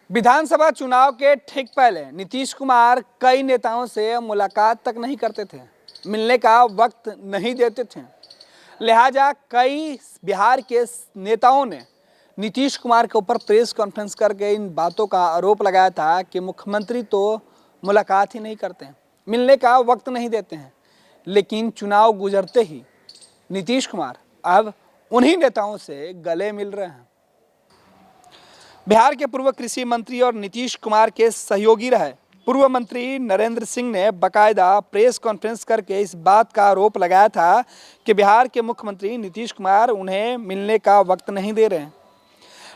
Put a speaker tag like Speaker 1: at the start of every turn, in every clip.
Speaker 1: विधानसभा चुनाव के ठीक पहले नीतीश कुमार कई नेताओं से मुलाकात तक नहीं करते थे, मिलने का वक्त नहीं देते थे। लिहाजा कई बिहार के नेताओं ने नीतीश कुमार के ऊपर प्रेस कॉन्फ्रेंस करके इन बातों का आरोप लगाया था कि मुख्यमंत्री तो मुलाकात ही नहीं करते हैं, मिलने का वक्त नहीं देते हैं। लेकिन चुनाव गुजरते ही नीतीश कुमार अब उन्हीं नेताओं से गले मिल रहे हैं। बिहार के पूर्व कृषि मंत्री और नीतीश कुमार के सहयोगी रहे पूर्व मंत्री नरेंद्र सिंह ने बाकायदा प्रेस कॉन्फ्रेंस करके इस बात का आरोप लगाया था कि बिहार के मुख्यमंत्री नीतीश कुमार उन्हें मिलने का वक्त नहीं दे रहे हैं।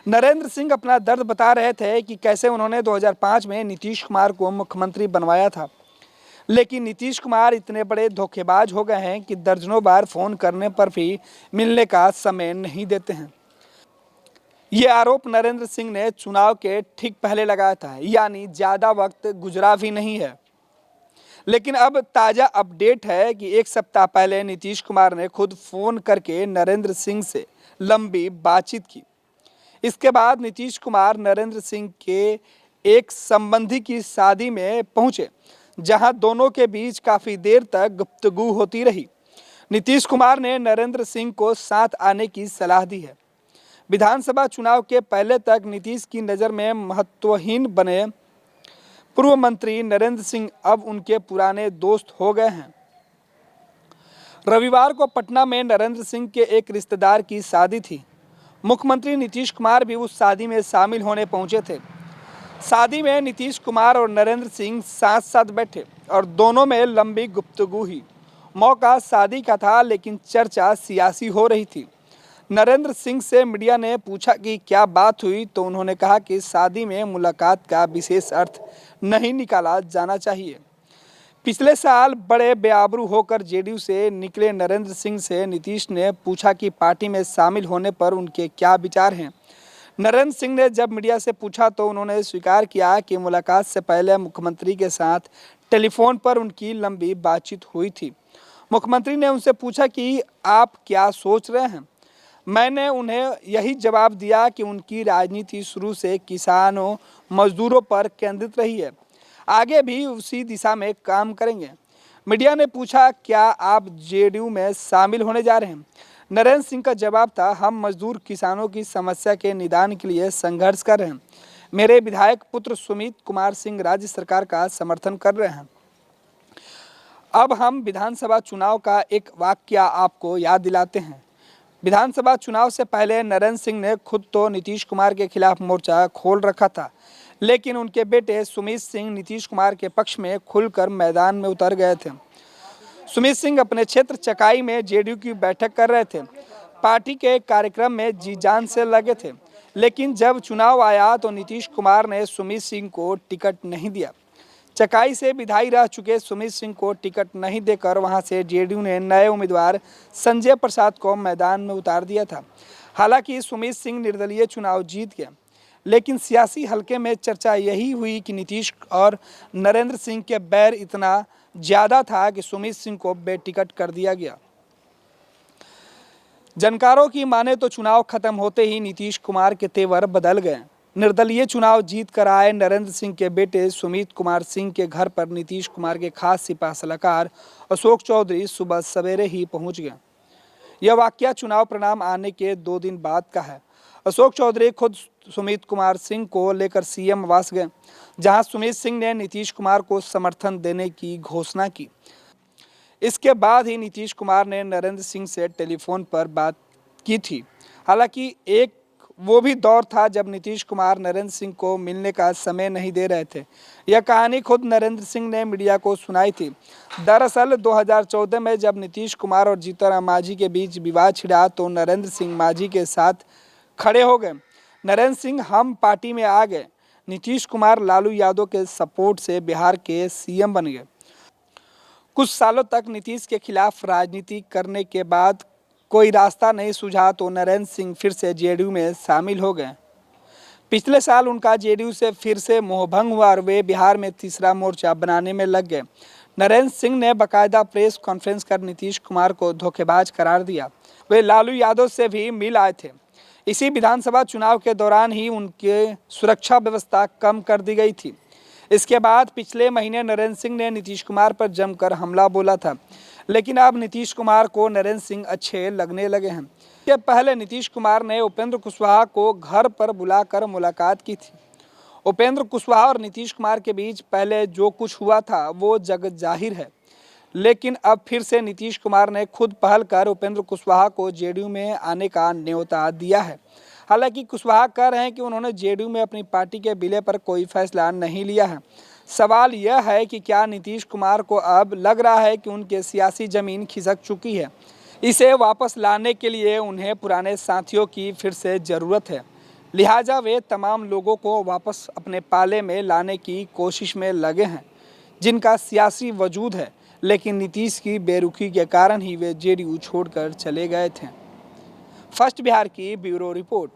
Speaker 1: नरेंद्र सिंह अपना दर्द बता रहे थे कि कैसे उन्होंने 2005 में नीतीश कुमार को मुख्यमंत्री बनवाया था, लेकिन नीतीश कुमार इतने बड़े धोखेबाज हो गए हैं कि दर्जनों बार फोन करने पर भी मिलने का समय नहीं देते हैं। ये आरोप नरेंद्र सिंह ने चुनाव के ठीक पहले लगाया था, यानी ज़्यादा वक्त गुजरा भी नहीं है। लेकिन अब ताज़ा अपडेट है कि एक सप्ताह पहले नीतीश कुमार ने खुद फ़ोन करके नरेंद्र सिंह से लंबी बातचीत की। इसके बाद नीतीश कुमार नरेंद्र सिंह के एक संबंधी की शादी में पहुंचे, जहां दोनों के बीच काफ़ी देर तक गुफ्तगू होती रही। नीतीश कुमार ने नरेंद्र सिंह को साथ आने की सलाह दी है। विधानसभा चुनाव के पहले तक नीतीश की नज़र में महत्वहीन बने पूर्व मंत्री नरेंद्र सिंह अब उनके पुराने दोस्त हो गए हैं। रविवार को पटना में नरेंद्र सिंह के एक रिश्तेदार की शादी थी। मुख्यमंत्री नीतीश कुमार भी उस शादी में शामिल होने पहुंचे थे। शादी में नीतीश कुमार और नरेंद्र सिंह साथ साथ बैठे और दोनों में लंबी गुफ्तगू हुई। मौका शादी का था, लेकिन चर्चा सियासी हो रही थी। नरेंद्र सिंह से मीडिया ने पूछा कि क्या बात हुई, तो उन्होंने कहा कि शादी में मुलाकात का विशेष अर्थ नहीं निकाला जाना चाहिए। पिछले साल बड़े बेआबरू होकर जेडीयू से निकले नरेंद्र सिंह से नीतीश ने पूछा कि पार्टी में शामिल होने पर उनके क्या विचार हैं। नरेंद्र सिंह ने जब मीडिया से पूछा तो उन्होंने स्वीकार किया कि मुलाकात से पहले मुख्यमंत्री के साथ टेलीफोन पर उनकी लंबी बातचीत हुई थी। मुख्यमंत्री ने उनसे पूछा कि आप क्या सोच रहे हैं। मैंने उन्हें यही जवाब दिया कि उनकी राजनीति शुरू से किसानों मजदूरों पर केंद्रित रही है, आगे भी उसी दिशा में काम करेंगे। मीडिया ने पूछा क्या आप जेडीयू में शामिल होने जा रहे हैं। नरेंद्र सिंह का जवाब था, हम मजदूर किसानों की समस्या के निदान के लिए संघर्ष कर रहे हैं। मेरे विधायक पुत्र सुमित कुमार सिंह राज्य सरकार का समर्थन कर रहे हैं। अब हम विधानसभा चुनाव का एक वाकया आपको याद दिलाते हैं। विधानसभा चुनाव से पहले नरेंद्र सिंह ने खुद तो नीतीश कुमार के खिलाफ मोर्चा खोल रखा था, लेकिन उनके बेटे सुमित सिंह नीतीश कुमार के पक्ष में खुलकर मैदान में उतर गए थे। सुमित सिंह अपने क्षेत्र चकाई में जेडीयू की बैठक कर रहे थे, पार्टी के कार्यक्रम में जी जान से लगे थे। लेकिन जब चुनाव आया तो नीतीश कुमार ने सुमित सिंह को टिकट नहीं दिया। चकाई से विधायक रह चुके सुमित सिंह को टिकट नहीं देकर वहां से जेडीयू ने नए उम्मीदवार संजय प्रसाद को मैदान में उतार दिया था। हालांकि सुमित सिंह निर्दलीय चुनाव जीत गए, लेकिन सियासी हलके में चर्चा यही हुई कि नीतीश और नरेंद्र सिंह के बैर इतना ज़्यादा था कि सुमित सिंह को बेटिकट कर दिया गया। जानकारों की माने तो चुनाव खत्म होते ही नीतीश कुमार के तेवर बदल गए। निर्दलीय चुनाव जीत कर आए नरेंद्र सिंह के बेटे सुमित कुमार सिंह के घर पर नीतीश कुमार के खास सिपा सलाहकार अशोक चौधरी सुबह सवेरे ही पहुंच गए। यह वाकया चुनाव परिणाम आने के 2 दिन बाद का है। अशोक चौधरी खुद सुमित कुमार सिंह को लेकर सीएम आवास गए, जहां सुमित सिंह ने नीतीश कुमार को समर्थन देने की घोषणा की। इसके बाद ही नीतीश कुमार ने नरेंद्र सिंह से टेलीफोन पर बात की थी। हालांकि एक वो भी दौर था जब नीतीश कुमार नरेंद्र सिंह को मिलने का समय नहीं दे रहे थे। यह कहानी खुद नरेंद्र सिंह ने मीडिया को सुनाई थी। दरअसल 2014 में जब नीतीश कुमार और जीतनराम मांझी के बीच विवाद छिड़ा तो नरेंद्र सिंह मांझी के साथ खड़े हो गए। नरेंद्र सिंह हम पार्टी में आ गए। नीतीश कुमार लालू यादव के सपोर्ट से बिहार के सीएम बन गए। कुछ सालों तक नीतीश के खिलाफ राजनीति करने के बाद कोई रास्ता नहीं सूझा तो नरेंद्र सिंह फिर से जेडीयू में शामिल हो गए। पिछले साल उनका जेडीयू से फिर से मोहभंग हुआ और वे बिहार में तीसरा मोर्चा बनाने में लग गए। नरेंद्र सिंह ने बाकायदा प्रेस कॉन्फ्रेंस कर नीतीश कुमार को धोखेबाज करार दिया। वे लालू यादव से भी मिल आए थे। इसी विधानसभा चुनाव के दौरान ही उनके सुरक्षा व्यवस्था कम कर दी गई थी। इसके बाद पिछले महीने नरेंद्र सिंह ने नीतीश कुमार पर जमकर हमला बोला था, लेकिन अब नीतीश कुमार को नरेंद्र सिंह अच्छे लगने लगे हैं। इसके पहले नीतीश कुमार ने उपेंद्र कुशवाहा को घर पर बुलाकर मुलाकात की थी। उपेंद्र कुशवाहा और नीतीश कुमार के बीच पहले जो कुछ हुआ था वो जग जाहिर है, लेकिन अब फिर से नीतीश कुमार ने खुद पहल कर उपेंद्र कुशवाहा को जेडीयू में आने का न्योता दिया है। हालांकि कुशवाहा कह रहे हैं कि उन्होंने जेडीयू में अपनी पार्टी के विलय पर कोई फैसला नहीं लिया है। सवाल यह है कि क्या नीतीश कुमार को अब लग रहा है कि उनके सियासी जमीन खिसक चुकी है, इसे वापस लाने के लिए उन्हें पुराने साथियों की फिर से ज़रूरत है। लिहाजा वे तमाम लोगों को वापस अपने पाले में लाने की कोशिश में लगे हैं जिनका सियासी वजूद है, लेकिन नीतीश की बेरुखी के कारण ही वे जेडीयू छोड़कर चले गए थे। फर्स्ट बिहार की ब्यूरो रिपोर्ट।